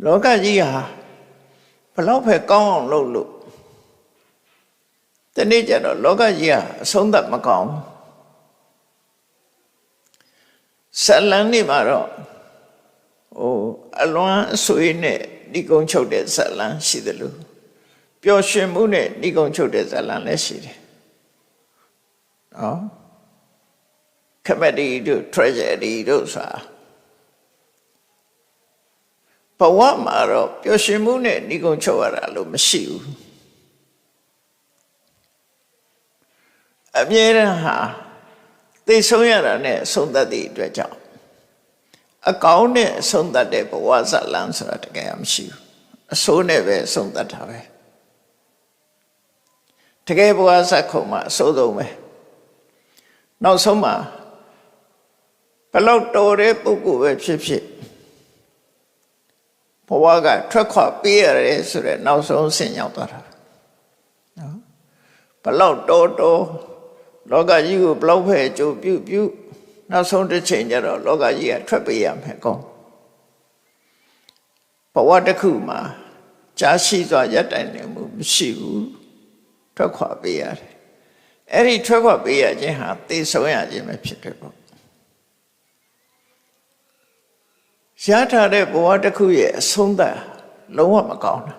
လောကကြီးဟာဘလောက်ပဲကောင်းအောင်လုပ်လို့တနေ့ကျတော့လောကကြီးဟာအဆုံးသတ်မကောင်းဇလံနေမှာတော့အလွန်အဆွေးနဲ့ဏိကုံချုပ်တဲ့ဇလံရှိတယ်လို့ပျော်ရွှင်မှုနဲ့ဏိကုံချုပ်တဲ့ဇလံလည်းရှိတယ်နော်comedy တို့ tragedy တို့ဆိုတာဘဝမှာတော့ပျော်ရွှင်မှုနဲ့ဏိကုံချုပ်ရတာလို့မရှိဘူးအမြဲတမ်းဟာသိဆုံးရတာနဲ့အဆုံးသတ်တဲ့အတွက်ကြောင့်အကောင်းနဲ့အဆုံးသတ်တဲ့ဘဝဇလံဆိုတာတကယ်မရှိဘူးအဆိုးနဲ့ပဲအဆုံးသတ်တာပဲတကယ်ဘဝဇက်ခုံမှာအဆိုးဆုံးပဲနောက်ဆုံးမှာဘလောက်တော်တဲ့ပုဂ္ဂိုလ်ပဲဖြစ်ဖြစ်ဘဝကထွက်ခွာပေးရတယ်ဆိုတဲ့နောက်ဆုံးဆင့်ရောက်သွားတာနော်ဘလောက်တော်လောကကြီးကိုဘလောက်ပဲကြိုပြုနောက်ဆုံးတစ်ချိန်ကျတော့လောကကြီးကထွက်ပေးရမယ်ကောဘဝတစ်ခုမှာကြာရှိစွာရပ်တိုင်နေမှုမရှိဘူးထွက်ခွာပေးရတယ်အဲ့ဒီထွက်ခွာပေးရခြင်းဟာသိဆုံးရခြင်းပဲဖြစ်တယ်ပေါ့ရထားတဲ့ဘဝတစ်ခုရဲ့အဆုံးသတ်လုံးဝမကောင်းတာ